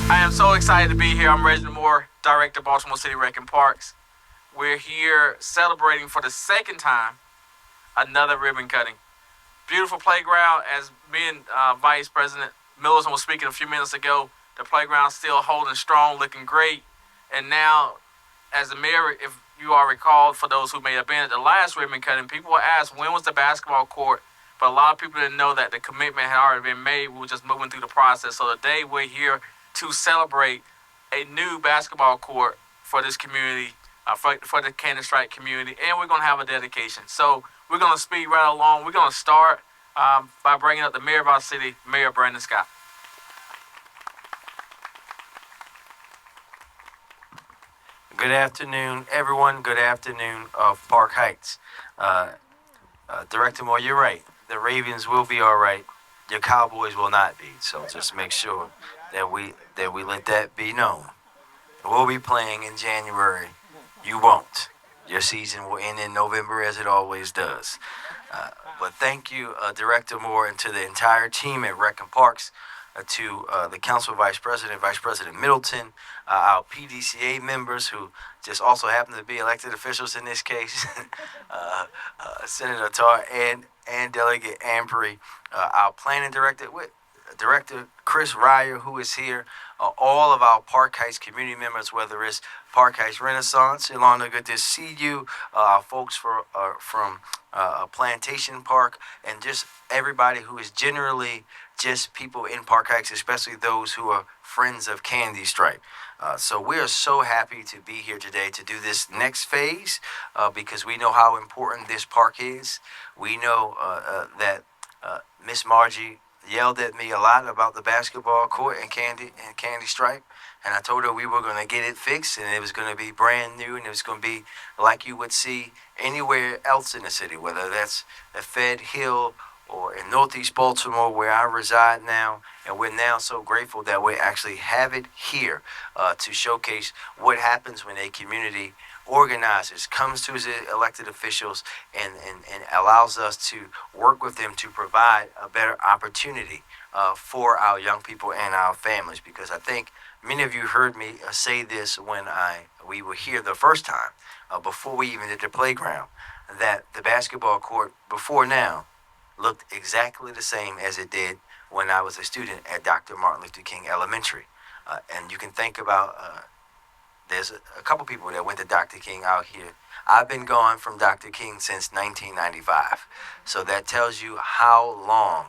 I am so excited to be here. I'm Reginald Moore, Director of Baltimore City Rec and Parks. We're here celebrating for the second time another ribbon cutting. Beautiful playground, as me and Vice President Millerson was speaking a few minutes ago. The playground's still holding strong, looking great. And now, as the mayor, if you are recalled, for those who may have been at the last ribbon cutting, people will ask when was the basketball court. But a lot of people didn't know that the commitment had already been made. We were just moving through the process. So today we're here to celebrate a new basketball court for this community, for the Candy Strike community, and we're going to have a dedication. So we're going to speed right along. We're going to start by bringing up the mayor of our city, Mayor Brandon Scott. Good afternoon, everyone. Good afternoon of Park Heights. Director Moore, you're right. The Ravens will be all right. Your Cowboys will not be. So just make sure that we let that be known. We'll be playing in January. You won't. Your season will end in November as it always does. But thank you, Director Moore, and to the entire team at Rec and Parks, to the Council Vice President, Vice President Middleton, our PDCA members who just also happen to be elected officials in this case, Senator Tarr and Delegate Ampery, our planning director, Director Chris Ryer, who is here, all of our Park Heights community members, whether it's Park Heights Renaissance, Ilana, good to see you, our folks from Plantation Park, and just everybody who is generally just people in Park Heights, especially those who are friends of Candy Stripe. So we are so happy to be here today to do this next phase because we know how important this park is. We know that Miss Margie yelled at me a lot about the basketball court and Candy Stripe, and I told her we were going to get it fixed and it was going to be brand new and it was going to be like you would see anywhere else in the city, whether that's at Fed Hill or in Northeast Baltimore where I reside now. And we're now so grateful that we actually have it here to showcase what happens when a community organizes, comes to his elected officials, and allows us to work with them to provide a better opportunity for our young people and our families. Because I think many of you heard me say this when we were here the first time, before we even did the playground, that the basketball court before now looked exactly the same as it did when I was a student at Dr. Martin Luther King Elementary. And you can think about, there's a couple people that went to Dr. King out here. I've been gone from Dr. King since 1995. So that tells you how long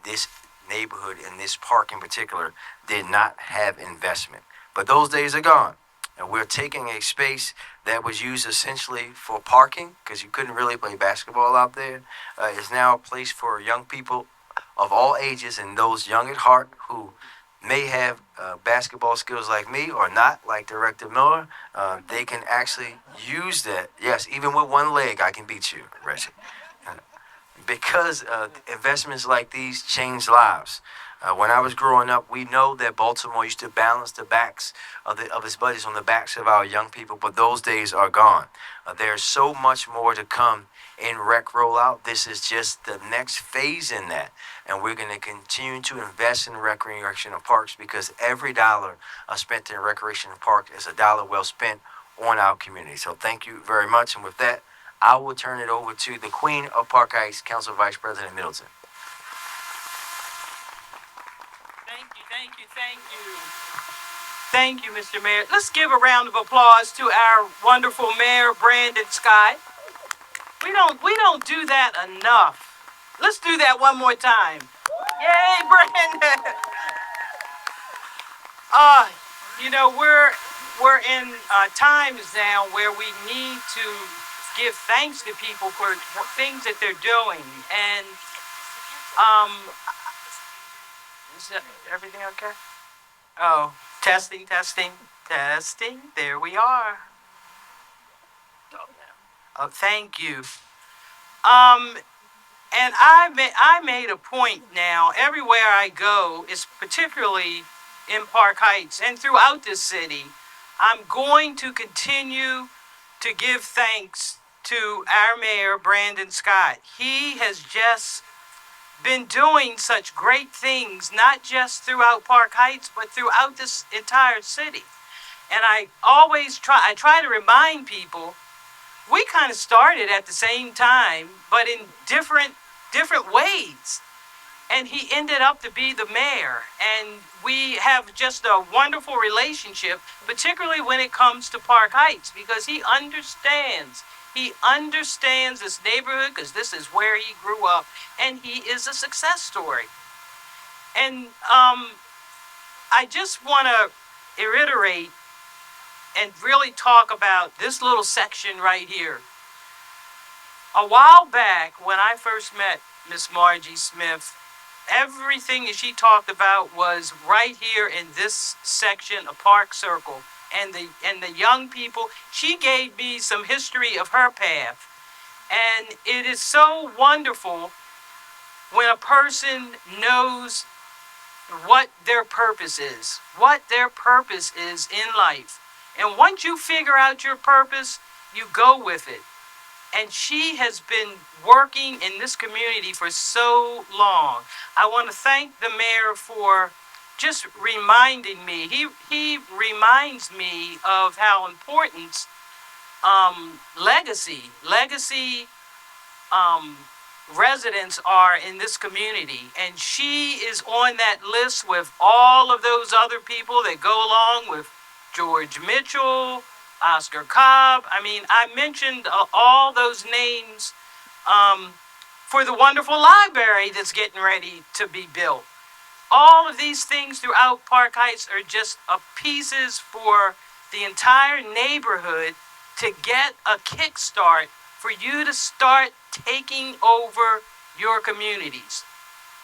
this neighborhood and this park in particular did not have investment. But those days are gone. And we're taking a space that was used essentially for parking, because you couldn't really play basketball out there, is now a place for young people of all ages and those young at heart who may have basketball skills like me or not, like Director Miller. They can actually use that. Yes, even with one leg, I can beat you, Reggie. Because investments like these change lives. When I was growing up, we know that Baltimore used to balance the backs of its budgets on the backs of our young people, but those days are gone. There's so much more to come in rec rollout. This is just the next phase in that, and we're going to continue to invest in recreation and parks because every dollar spent in recreation and park is a dollar well spent on our community. So thank you very much, and with that, I will turn it over to the Queen of Park Heights, Council Vice President Middleton. Thank you, Mr. Mayor. Let's give a round of applause to our wonderful Mayor, Brandon Scott. We don't do that enough. Let's do that one more time. Yay, Brandon! We're in times now where we need to give thanks to people for things that they're doing. And is everything okay? Oh, testing. There we are. Oh, thank you. And I made a point now. Everywhere I go, is particularly in Park Heights and throughout the city, I'm going to continue to give thanks to our mayor, Brandon Scott. He has just been doing such great things, not just throughout Park Heights, but throughout this entire city. And I try to remind people, we kind of started at the same time, but in different ways. And he ended up to be the mayor. And we have just a wonderful relationship, particularly when it comes to Park Heights, because he understands. He understands this neighborhood because this is where he grew up, and he is a success story. And I just want to reiterate and really talk about this little section right here. A while back, when I first met Miss Margie Smith, everything that she talked about was right here in this section of Park Circle. And the young people, she gave me some history of her path. And it is so wonderful when a person knows what their purpose is in life. And once you figure out your purpose, you go with it. And she has been working in this community for so long. I want to thank the mayor for just reminding me. He reminds me of how important legacy residents are in this community. And she is on that list with all of those other people that go along with George Mitchell, Oscar Cobb. I mean, I mentioned all those names for the wonderful library that's getting ready to be built. All of these things throughout Park Heights are just pieces for the entire neighborhood to get a kickstart for you to start taking over your communities.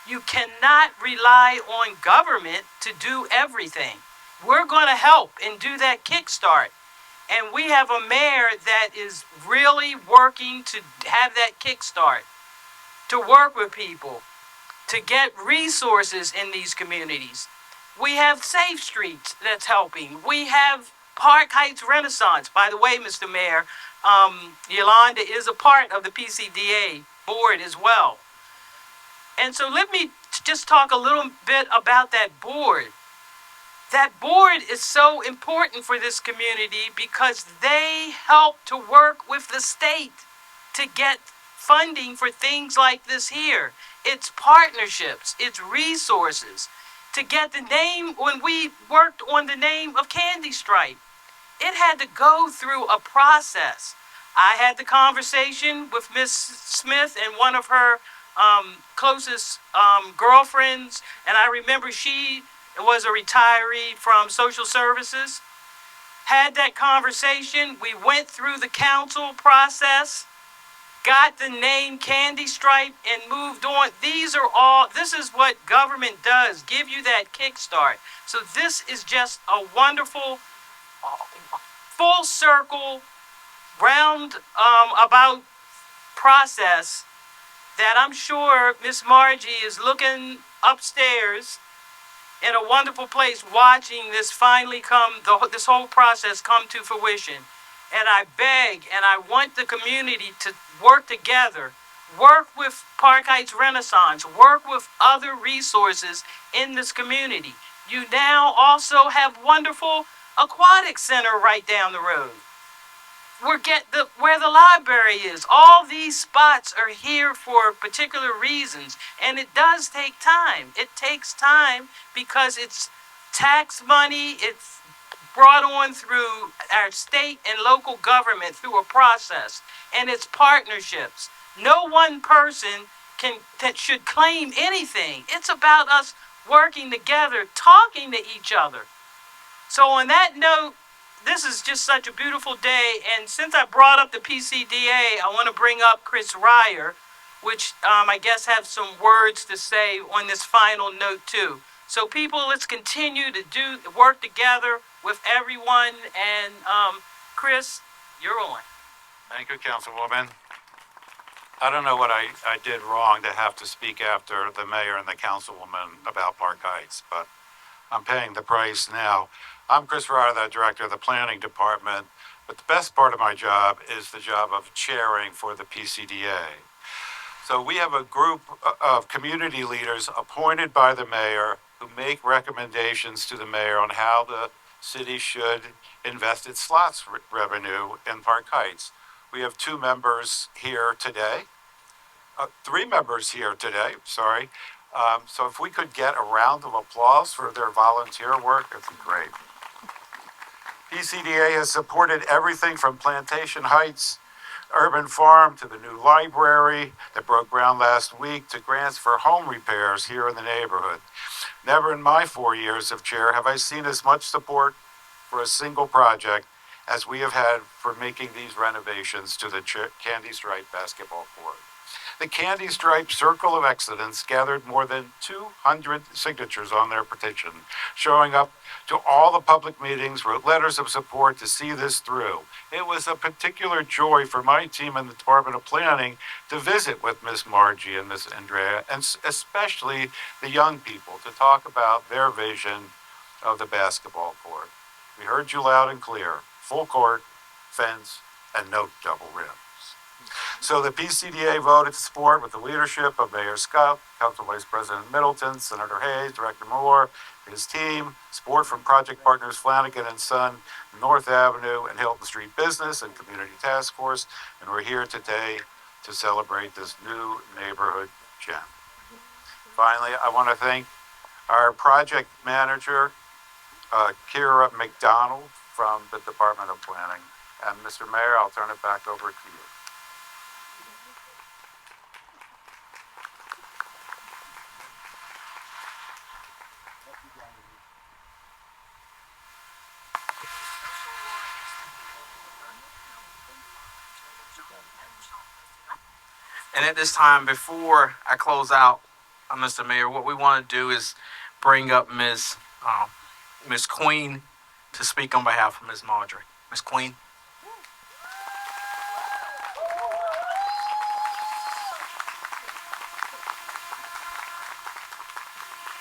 You cannot rely on government to do everything. We're going to help and do that kickstart. And we have a mayor that is really working to have that kickstart, to work with people, to get resources in these communities. We have Safe Streets that's helping. We have Park Heights Renaissance. By the way, Mr. Mayor, Yolanda is a part of the PCDA board as well. And so let me just talk a little bit about that board. That board is so important for this community because they help to work with the state to get funding for things like this here. It's partnerships, it's resources. To get the name, when we worked on the name of Candy Stripe, it had to go through a process. I had the conversation with Miss Smith and one of her closest girlfriends, and I remember she was a retiree from social services. Had that conversation. We went through the council process, got the name Candy Stripe, and moved on. This is what government does, give you that kickstart. So this is just a wonderful, full circle, round about process that I'm sure Miss Margie is looking upstairs in a wonderful place watching this finally this whole process come to fruition. And I beg and I want the community to work together, work with Park Heights Renaissance, work with other resources in this community. You now also have wonderful aquatic center right down the road. Where the library is. All these spots are here for particular reasons, and it does take time. It takes time because it's tax money. It's brought on through our state and local government through a process, and it's partnerships. No one person should claim anything. It's about us working together, talking to each other. So on that note, this is just such a beautiful day, and since I brought up the PCDA, I want to bring up Chris Ryer, which I guess have some words to say on this final note too. So people, let's continue to work together with everyone, and Chris, you're on. Thank you, Councilwoman. I don't know what I did wrong to have to speak after the mayor and the councilwoman about Park Heights, but I'm paying the price now. I'm Chris Ryer, the director of the planning department, but the best part of my job is the job of chairing for the PCDA. So we have a group of community leaders appointed by the mayor who make recommendations to the mayor on how the city should invest its slots revenue in Park Heights. We have two members here today, three members here today, sorry. So if we could get a round of applause for their volunteer work, it'd be great. PCDA has supported everything from Plantation Heights Urban Farm to the new library that broke ground last week to grants for home repairs here in the neighborhood. Never in my 4 years of chair have I seen as much support for a single project as we have had for making these renovations to the Candy Stripe basketball court. The Candy Stripe Circle of Excellence gathered more than 200 signatures on their petition, showing up to all the public meetings, wrote letters of support to see this through. It was a particular joy for my team in the Department of Planning to visit with Miss Margie and Miss Andrea, and especially the young people, to talk about their vision of the basketball court. We heard you loud and clear: full court, fence, and no double rims. So the PCDA voted to support with the leadership of Mayor Scott, Council Vice President Middleton, Senator Hayes, Director Moore, his team, support from project partners Flanagan and Son, North Avenue and Hilton Street Business and Community Task Force, and we're here today to celebrate this new neighborhood gem. Finally, I want to thank our project manager, Kira McDonald from the Department of Planning. And Mr. Mayor, I'll turn it back over to you. And at this time, before I close out, Mr. Mayor, what we want to do is bring up Ms. Queen to speak on behalf of Ms. Marjorie. Ms. Queen.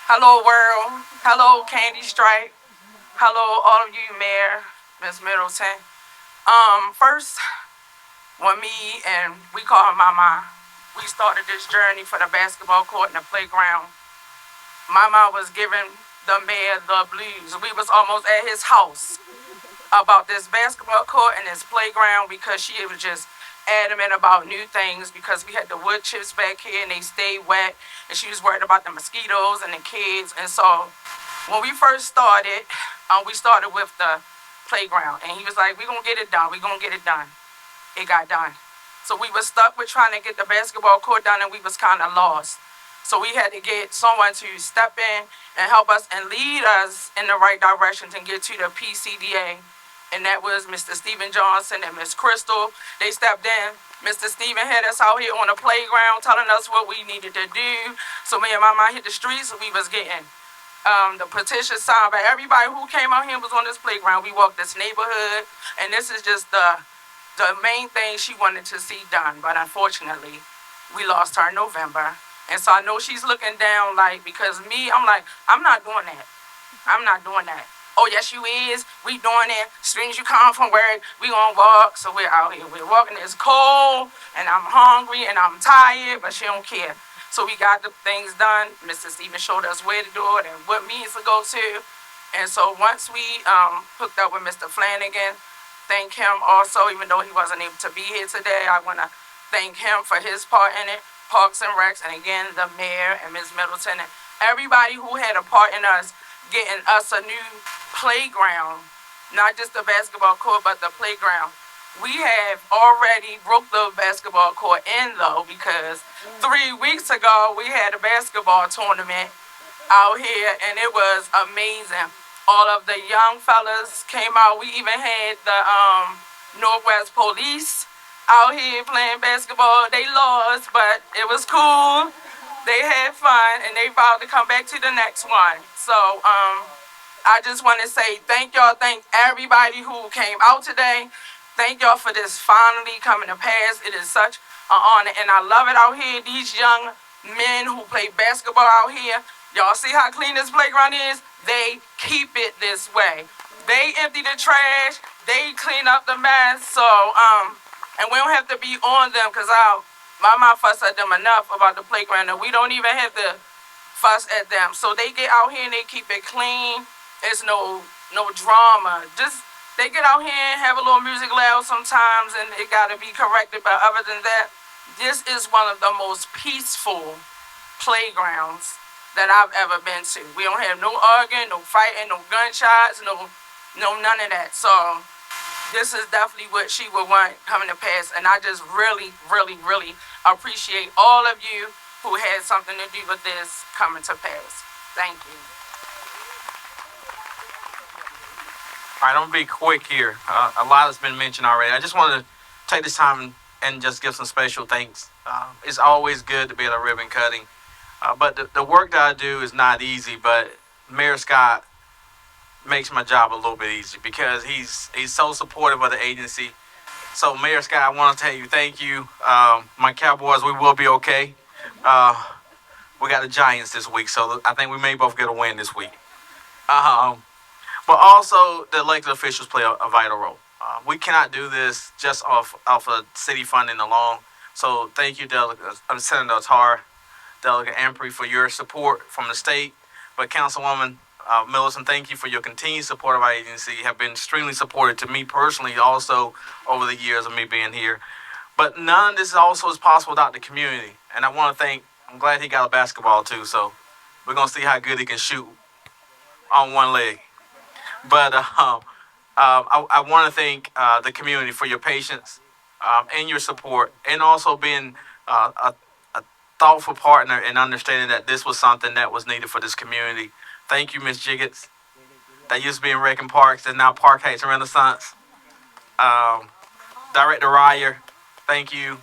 Hello, world. Hello, Candy Stripe. Hello, all of you, Mayor, Ms. Middleton. First, when me and we call her Mama, we started this journey for the basketball court and the playground. Mama was giving the mayor the blues. We was almost at his house about this basketball court and this playground because she was just adamant about new things because we had the wood chips back here and they stayed wet and she was worried about the mosquitoes and the kids. And so when we first started, we started with the playground and he was like, we're going to get it done. We're going to get it done. It got done. So we were stuck with trying to get the basketball court done and we was kind of lost. So we had to get someone to step in and help us and lead us in the right direction to get to the PCDA. And that was Mr. Stephen Johnson and Miss Crystal. They stepped in. Mr. Stephen had us out here on the playground telling us what we needed to do. So me and Mama hit the streets and we was getting the petition signed by everybody who came out here and was on this playground. We walked this neighborhood and this is just the main thing she wanted to see done. But unfortunately, we lost her in November. And so I know she's looking down like, because me, I'm like, I'm not doing that. I'm not doing that. Oh, yes, you is. We doing it. As soon as you come from work, we gonna walk. So we're out here. We're walking. It's cold, and I'm hungry, and I'm tired, but she don't care. So we got the things done. Mr. Stevens showed us where to do it and what means to go to. And so once we hooked up with Mr. Flanagan, thank him also, even though he wasn't able to be here today. I want to thank him for his part in it, Parks and Recs, and again, the mayor and Ms. Middleton, and everybody who had a part in us getting us a new playground, not just the basketball court, but the playground. We have already broke the basketball court in, though, because 3 weeks ago, we had a basketball tournament out here, and it was amazing. All of the young fellas came out. We even had the Northwest Police out here playing basketball. They lost, but it was cool. They had fun, and they vowed to come back to the next one. So I just want to say thank y'all. Thank everybody who came out today. Thank y'all for this finally coming to pass. It is such an honor, and I love it out here. These young men who play basketball out here, y'all see how clean this playground is? They keep it this way. They empty the trash. They clean up the mess. So, and we don't have to be on them because Mama fuss at them enough about the playground, and we don't even have to fuss at them. So they get out here and they keep it clean. There's no drama. Just they get out here and have a little music loud sometimes, and it gotta be corrected. But other than that, this is one of the most peaceful playgrounds that I've ever been to. We don't have no arguing, no fighting, no gunshots, no none of that. So this is definitely what she would want coming to pass. And I just really, really, really appreciate all of you who had something to do with this coming to pass. Thank you. All right, I'm gonna be quick here. A lot has been mentioned already. I just want to take this time and just give some special thanks. It's always good to be at a ribbon cutting, but the work that I do is not easy. But Mayor Scott makes my job a little bit easier because he's so supportive of the agency. So Mayor Scott, I want to tell you thank you. My Cowboys, we will be okay. We got the Giants this week, so I think we may both get a win this week. But also, the elected officials play a vital role. We cannot do this just off of city funding alone. So thank you, Senator Tar, Delegate Ampry, for your support from the state. But Councilwoman Millicent, thank you for your continued support of our agency. You have been extremely supportive to me personally also over the years of me being here. But none of this also is possible without the community. And I want to I'm glad he got a basketball too. So we're going to see how good he can shoot on one leg. But I want to thank the community for your patience and your support, and also being a thoughtful partner in understanding that this was something that was needed for this community. Thank you, Ms. Jiggets. That used to be in Reckon Parks, that's now Park Heights Renaissance. Director Ryer, thank you.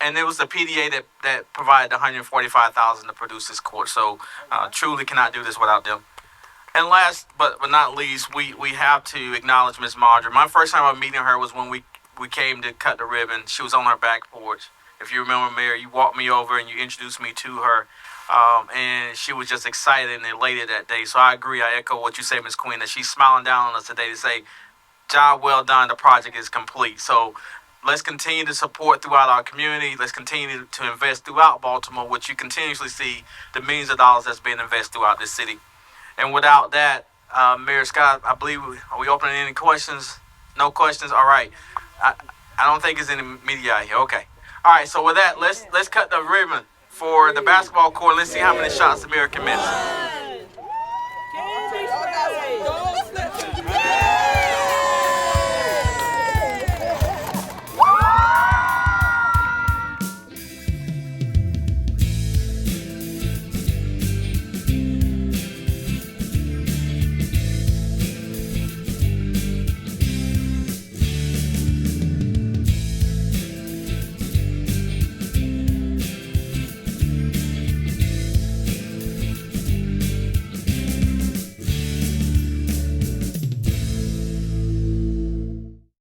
And it was the PDA that provided the $145,000 to produce this course. So truly cannot do this without them. And last but not least, we have to acknowledge Miss Marjorie. My first time of meeting her was when we came to cut the ribbon. She was on her back porch. If you remember, Mayor, you walked me over and you introduced me to her. And she was just excited and elated that day. So I agree. I echo what you say, Ms. Queen, that she's smiling down on us today to say, job well done, the project is complete. So let's continue to support throughout our community. Let's continue to invest throughout Baltimore, which you continuously see the millions of dollars that's being invested throughout this city. And without that, Mayor Scott, I believe, are we opening any questions? No questions? All right. I don't think it's any media out here. Okay. All right, so with that, let's cut the ribbon for the basketball court. Let's see how many shots Amir can miss.